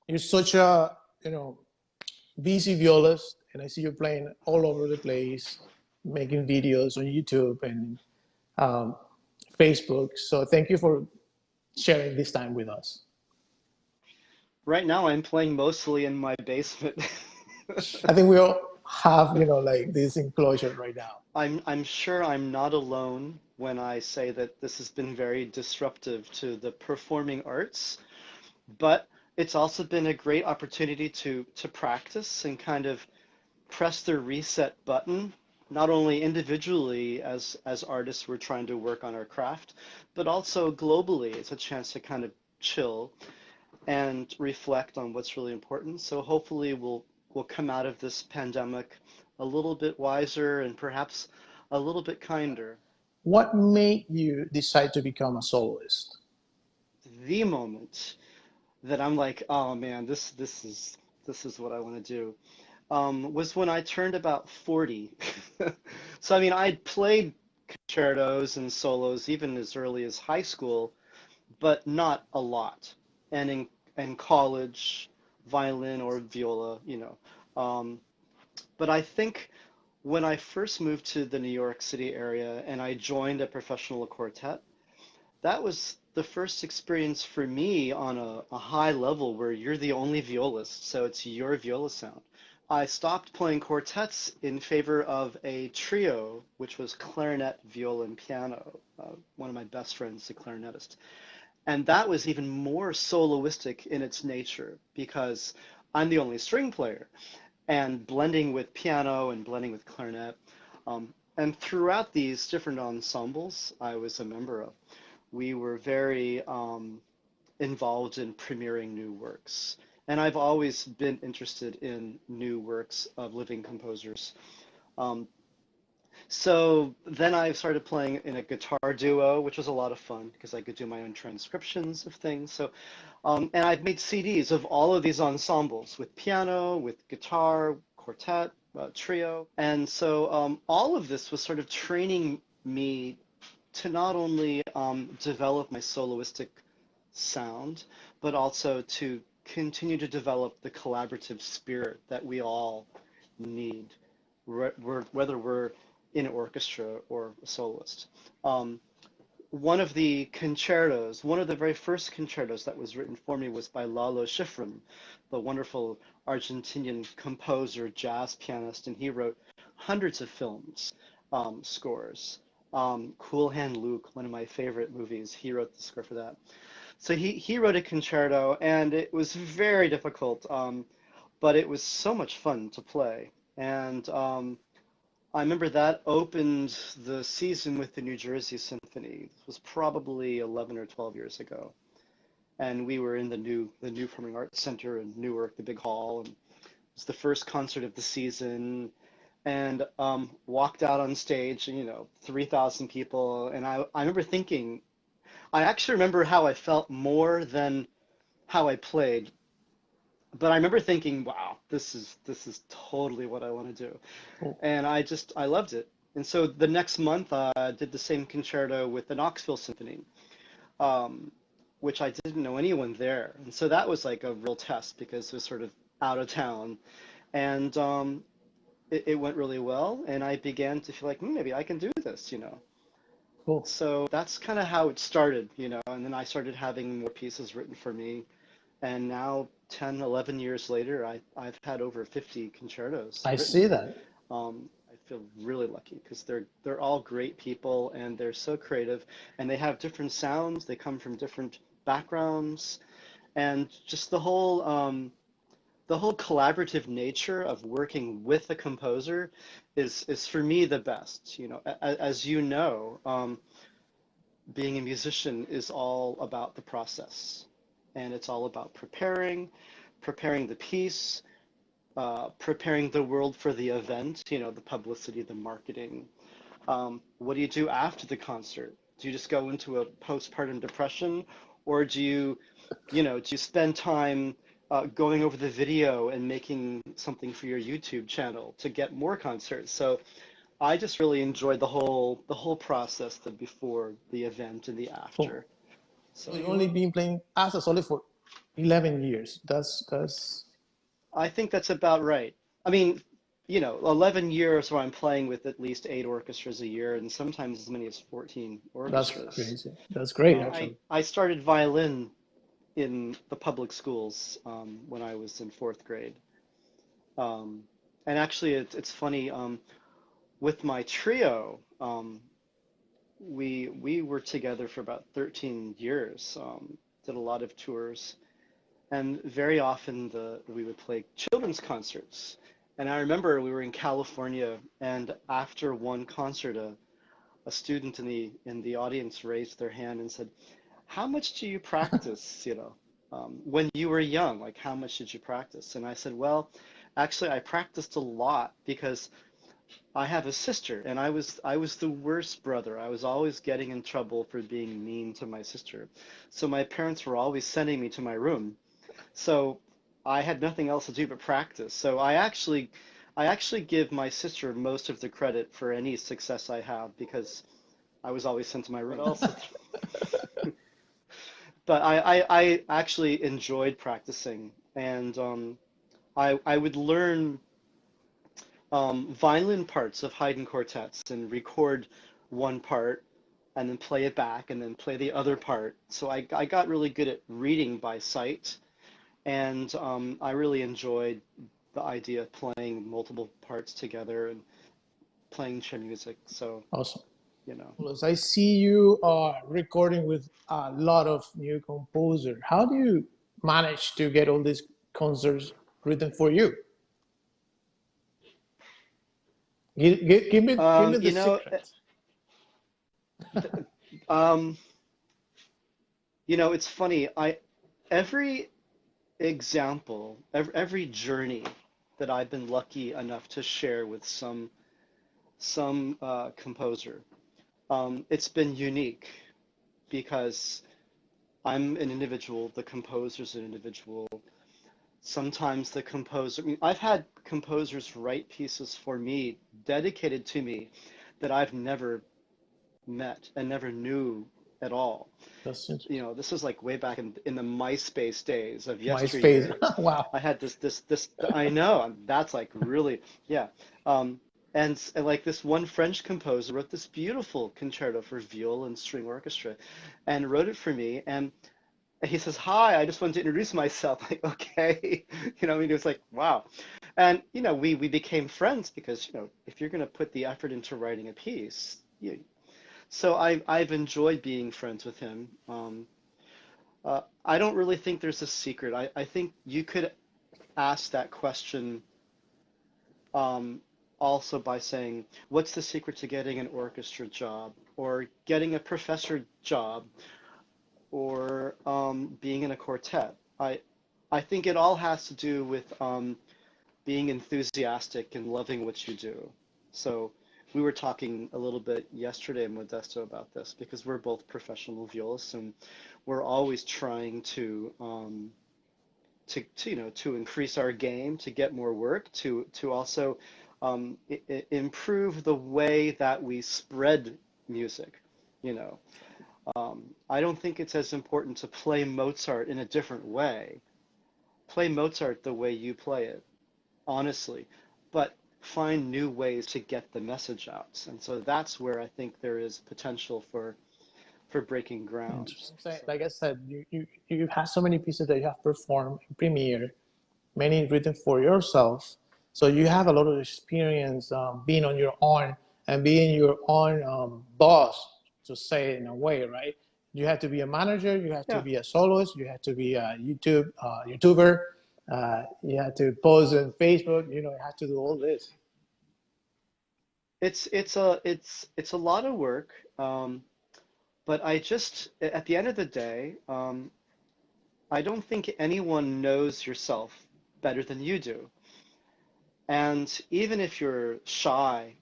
You're such a, busy violist, and I see you playing all over the place, making videos on YouTube and um, Facebook. So thank you for sharing this time with us. Right now, I'm playing mostly in my basement. I think we all have, like this enclosure right now. I'm sure I'm not alone when I say that this has been very disruptive to the performing arts, but it's also been a great opportunity to practice and kind of press the reset button, not only individually as artists we're trying to work on our craft, but also globally. It's a chance to kind of chill and reflect on what's really important. So hopefully we'll come out of this pandemic a little bit wiser and perhaps a little bit kinder. What made you decide to become a soloist? The moment that I'm like, oh man, this is what I want to do, was when I turned about 40. So I mean, I'd played concertos and solos even as early as high school, but not a lot. And in college, violin or viola, you know. But I think when I first moved to the New York City area and I joined a professional quartet, that was the first experience for me on a high level where you're the only violist, so it's your viola sound. I stopped playing quartets in favor of a trio, which was clarinet, viola, and piano. One of my best friends, the clarinetist. And that was even more soloistic in its nature because I'm the only string player and blending with piano and blending with clarinet. And throughout these different ensembles I was a member of, we were very involved in premiering new works. And I've always been interested in new works of living composers. Um, so then I started playing in a guitar duo, which was a lot of fun because I could do my own transcriptions of things. So, and I've made CDs of all of these ensembles with piano, with guitar, quartet, trio. And so all of this was sort of training me to not only develop my soloistic sound, but also to continue to develop the collaborative spirit that we all need, whether we're in an orchestra or a soloist. Um, one of the concertos, one of the very first concertos that was written for me was by Lalo Schifrin, the wonderful Argentinian composer, jazz pianist, and he wrote hundreds of films, scores. Cool Hand Luke, one of my favorite movies, he wrote the score for that. So he wrote a concerto, and it was very difficult, but it was so much fun to play. And I remember that opened the season with the New Jersey Symphony. It was probably 11 or 12 years ago. And we were in the new Performing Arts Center in Newark, the big hall, and it was the first concert of the season. And walked out on stage, and 3,000 people. And I remember thinking, I actually remember how I felt more than how I played. But I remember thinking, wow, this is totally what I want to do. Oh, And I loved it. And so the next month I did the same concerto with the Knoxville Symphony, um, which I didn't know anyone there. And so that was like a real test because it was sort of out of town. And it went really well. And I began to feel like, maybe I can do this. cool. So that's kind of how it started. And then I started having more pieces written for me. And now 10, 11 years later, I've had over 50 concertos I written. see that. I feel really lucky because they're all great people and they're so creative and they have different sounds. They come from different backgrounds and just the whole collaborative nature of working with a composer is for me the best. As you know, being a musician is all about the process and it's all about preparing the piece, preparing the world for the event, the publicity, the marketing. What do you do after the concert? Do you just go into a postpartum depression, or do you spend time going over the video and making something for your YouTube channel to get more concerts? So I just really enjoyed the whole process, the before, the event, and the Cool. after. So So you've only been playing as a solo for 11 years. That's I think that's about right. I mean, 11 years where I'm playing with at least 8 orchestras a year, and sometimes as many as 14 that's orchestras. crazy. That's great, I actually. I started violin in the public schools when I was in fourth grade. Um, and actually, it's funny. With my trio, we were together for about 13 years. Did a lot of tours, and very often we would play children's concerts. And I remember we were in California, and after one concert, a student in the audience raised their hand and said, "How much do you practice, when you were young? Like, how much did you practice?" And I said, "Well, actually, I practiced a lot because I have a sister, and I was the worst brother. I was always getting in trouble for being mean to my sister. So my parents were always sending me to my room. So I had nothing else to do but practice. So I actually give my sister most of the credit for any success I have because I was always sent to my room. But I actually enjoyed practicing, and I would learn violin parts of Haydn quartets and record one part and then play it back and then play the other part. So I got really good at reading by sight, and I really enjoyed the idea of playing multiple parts together and playing chair music. So, Awesome. you know. Well, as I see you are recording with a lot of new composers. How do you manage to get all these concerts written for you? Give me Um, the you know, secret. th- um, it's funny. Every example, every journey that I've been lucky enough to share with some composer, it's been unique because I'm an individual, the composer's an individual. Sometimes the composer, I mean, I've had composers write pieces for me, dedicated to me, that I've never met and never knew at all. That's interesting. This is like way back in the MySpace days of MySpace. yesteryear. Wow. I had this, I know, that's like really, yeah. Um, and like this one French composer wrote this beautiful concerto for viol and string orchestra and wrote it for me. And he says, "Hi, I just wanted to introduce myself." Like, okay. I mean, it was like, wow. And, we became friends because, if you're going to put the effort into writing a piece, so I've enjoyed being friends with him. I don't really think there's a secret. I think you could ask that question um, also by saying, what's the secret to getting an orchestra job or getting a professor job or being in a quartet? I think it all has to do with being enthusiastic and loving what you do. So we were talking a little bit yesterday in Modesto about this because we're both professional violists and we're always trying to increase our game, to get more work, to also improve the way that we spread music. You know, I don't think it's as important to play Mozart in a different way. Play Mozart the way you play it, honestly, but find new ways to get the message out. And so that's where I think there is potential for breaking ground. Interesting. So Like I said, you have so many pieces that you have performed in Premiere, many written for yourself. So you have a lot of experience being on your own and being your own boss, to say it in a way, right? You have to be a manager, you have to yeah, be a soloist, you have to be a YouTuber, you have to post on Facebook, you have to do all this. it's a lot of work. But at the end of the day, I don't think anyone knows yourself better than you do. And even if you're shy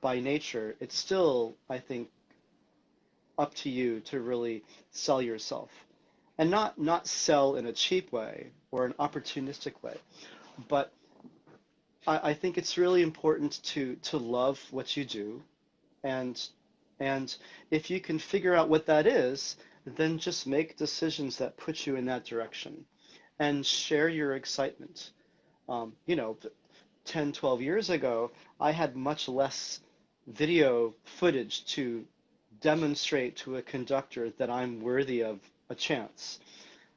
by nature, it's still, I think, up to you to really sell yourself. And not sell in a cheap way or an opportunistic way, but I think it's really important to love what you do, and and if you can figure out what that is, then just make decisions that put you in that direction. and share your excitement. You know, 10, 12 years ago, I had much less video footage to demonstrate to a conductor that I'm worthy of a chance,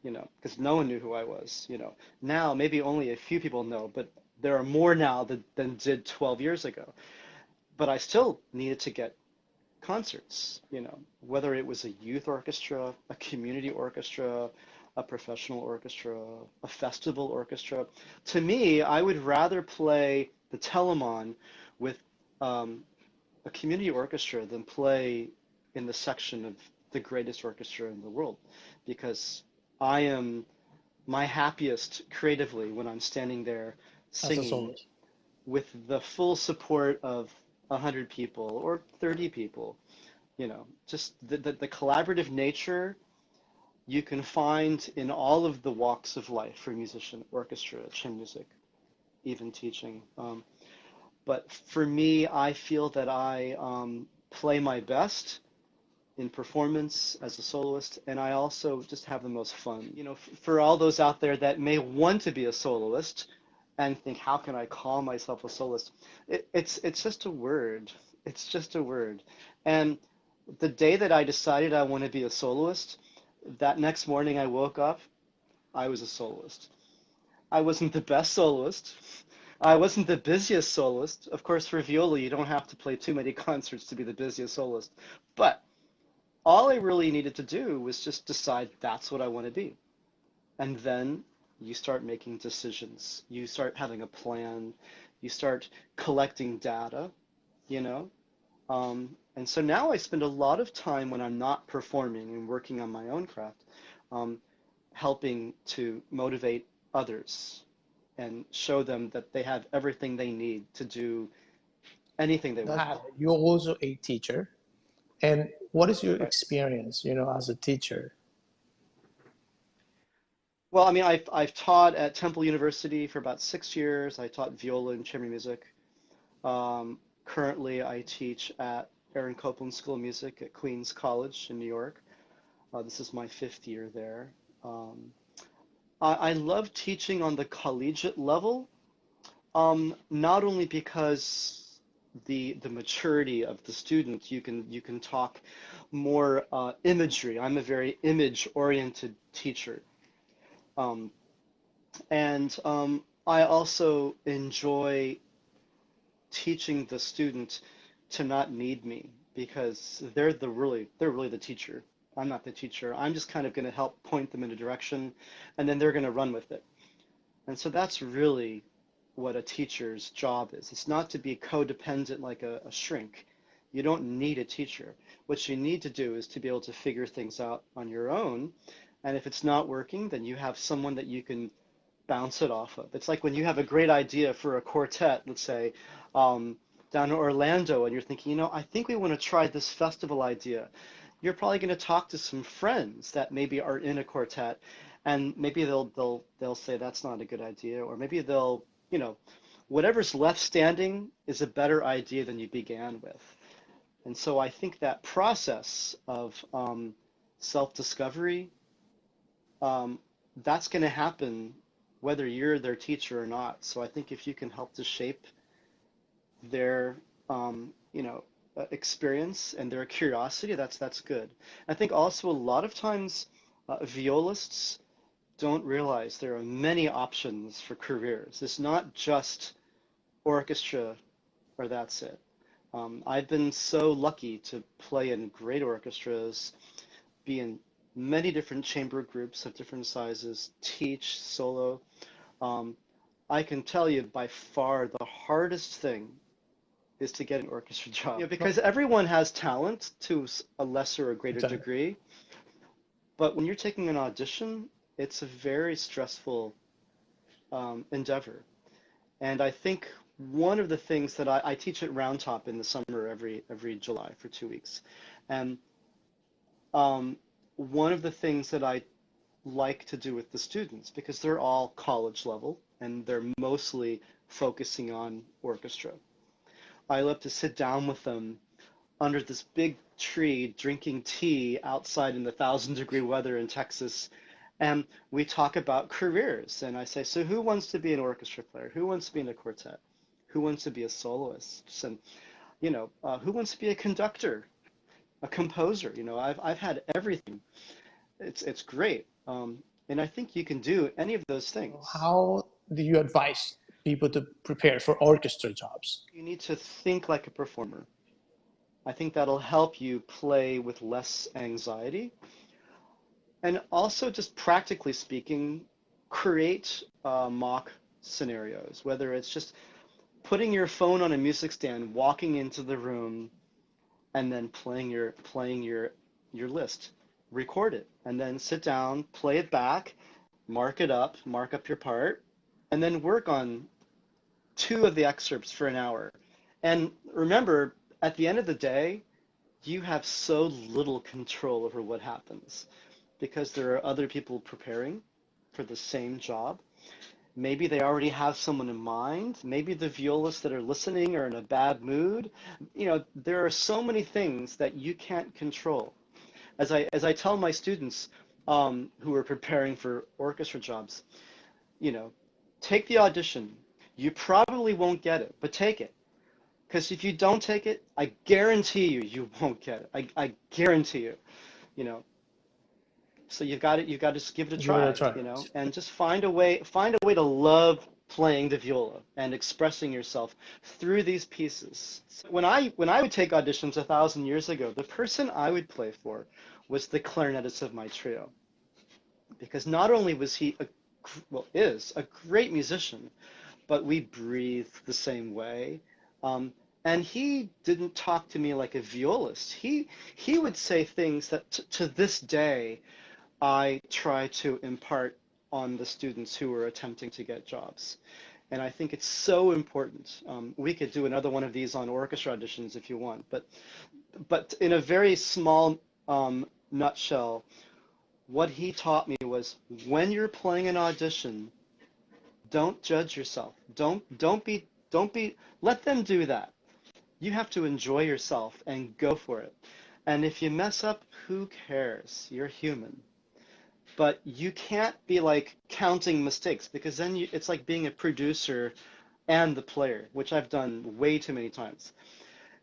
you know, because no one knew who I was, you know. Now, maybe only a few people know, but there are more now than did 12 years ago. But I still needed to get concerts, you know, whether it was a youth orchestra, a community orchestra, a professional orchestra, a festival orchestra. To me, I would rather play the Telemann with um, a community orchestra than play in the section of the greatest orchestra in the world, because I am my happiest creatively when I'm standing there as a singing soloist. with the full support of 100 people or 30 people. You know, just the collaborative nature you can find in all of the walks of life for musician, orchestra, chamber music, even teaching. But for me, I feel that I play my best in performance as a soloist, and I also just have the most fun. You know, for all those out there that may want to be a soloist and think, how can I call myself a soloist? It's just a word. It's just a word. And the day that I decided I want to be a soloist, that next morning I woke up, I was a soloist. I wasn't the best soloist. I wasn't the busiest soloist. Of course, for viola, you don't have to play too many concerts to be the busiest soloist. But all I really needed to do was just decide that's what I want to be. And then you start making decisions. You start having a plan. You start collecting data, you know? And so now I spend a lot of time when I'm not performing and working on my own craft, um, helping to motivate others and show them that they have everything they need to do anything they want to do. That you're also a teacher, and what is your Right. experience, as a teacher? Well, I mean, I've taught at Temple University for about 6 years. I taught viola and chamber music. Currently, I teach at Aaron Copland School of Music at Queens College in New York. This is my 5th year there. Um, I love teaching on the collegiate level, not only because the maturity of the student, you can talk more imagery. I'm a very image-oriented teacher. Um, and I also enjoy teaching the student to not need me because they're really the teacher. I'm not the teacher. I'm just kind of going to help point them in a direction, and then they're going to run with it. And so that's really what a teacher's job is. It's not to be codependent like a shrink. You don't need a teacher. What you need to do is to be able to figure things out on your own. And if it's not working, then you have someone that you can bounce it off of. It's like when you have a great idea for a quartet, let's say, um, down in Orlando, and you're thinking, I think we want to try this festival idea. You're probably going to talk to some friends that maybe are in a quartet, and maybe they'll say that's not a good idea, or maybe they'll, you know, whatever's left standing is a better idea than you began with. And so I think that process of self-discovery, um, that's going to happen whether you're their teacher or not. So I think if you can help to shape their, experience and their curiosity, that's good. I think also a lot of times violists don't realize there are many options for careers. It's not just orchestra or that's it. I've been so lucky to play in great orchestras, be in many different chamber groups of different sizes, teach solo. Um, I can tell you by far the hardest thing is to get an orchestra job. No, Because everyone has talent to a lesser or greater exactly. degree, but when you're taking an audition, it's a very stressful endeavor. And I think one of the things that I teach at Round Top in the summer every July for 2 weeks, and um, one of the things that I like to do with the students, because they're all college level and they're mostly focusing on orchestra. I love to sit down with them under this big tree drinking tea outside in the 1,000-degree weather in Texas And we talk about careers, and I say, so who wants to be an orchestra player? Who wants to be in a quartet? Who wants to be a soloist? And who wants to be a conductor, a composer? I've had everything. It's great, and I think you can do any of those things. How do you advise people to prepare for orchestra jobs? You need to think like a performer. I think that'll help you play with less anxiety. And also, just practically speaking, create mock scenarios, whether it's just putting your phone on a music stand, walking into the room, and then playing your list. Record it, and then sit down, play it back, mark up your part, and then work on two of the excerpts for an hour. And remember, at the end of the day, you have so little control over what happens because there are other people preparing for the same job. Maybe they already have someone in mind. Maybe the violists that are listening are in a bad mood. There are so many things that you can't control. As I tell my students who are preparing for orchestra jobs, you know, take the audition. You probably won't get it, but take it. Because if you don't take it, I guarantee you won't get it. I guarantee you, you know. So you've got to just give it a Give it a try, try. and just find a way to love playing the viola and expressing yourself through these pieces. So when I would take auditions 1,000 years ago, the person I would play for was the clarinetist of my trio, because not only was he is a great musician, but we breathe the same way. Um, and he didn't talk to me like a violist. He would say things that to this day I try to impart on the students who are attempting to get jobs. And I think it's so important. We could do another one of these on orchestra auditions if you want, but in a very small nutshell, what he taught me was when you're playing an audition, don't judge yourself. Don't be let them do that. You have to enjoy yourself and go for it. And if you mess up, who cares? You're human. But you can't be like counting mistakes because then it's like being a producer and the player, which I've done way too many times.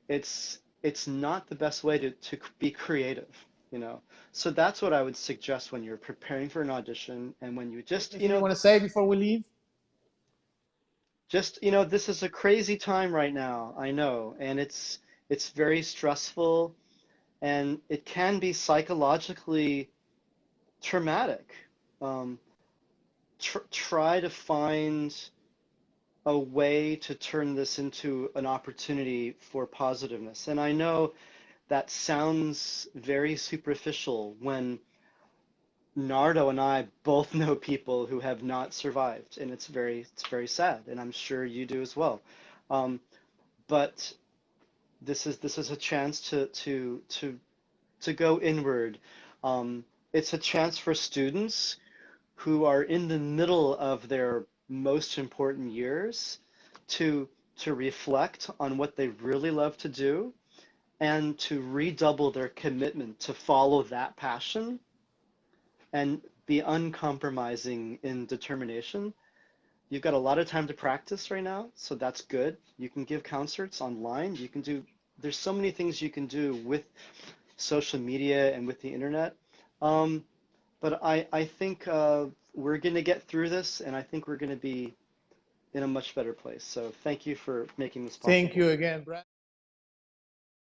It's not the best way to be creative, you know. So that's what I would suggest when you're preparing for an audition and when you just, Anything you want to say before we leave? this is a crazy time right now, I know, and it's very stressful and it can be psychologically traumatic. Um, Try to find a way to turn this into an opportunity for positiveness. And I know that sounds very superficial when Nardo and I both know people who have not survived, and it's very sad, and I'm sure you do as well. Um, but this is a chance to go inward. It's a chance for students who are in the middle of their most important years to to reflect on what they really love to do and to redouble their commitment to follow that passion and be uncompromising in determination. You've got a lot of time to practice right now, so that's good. You can give concerts online. There's so many things you can do with social media and with the internet. Um, but I think we're going to get through this, and I think we're going to be in a much better place. So thank you for making this Thank possible. you again, Brad.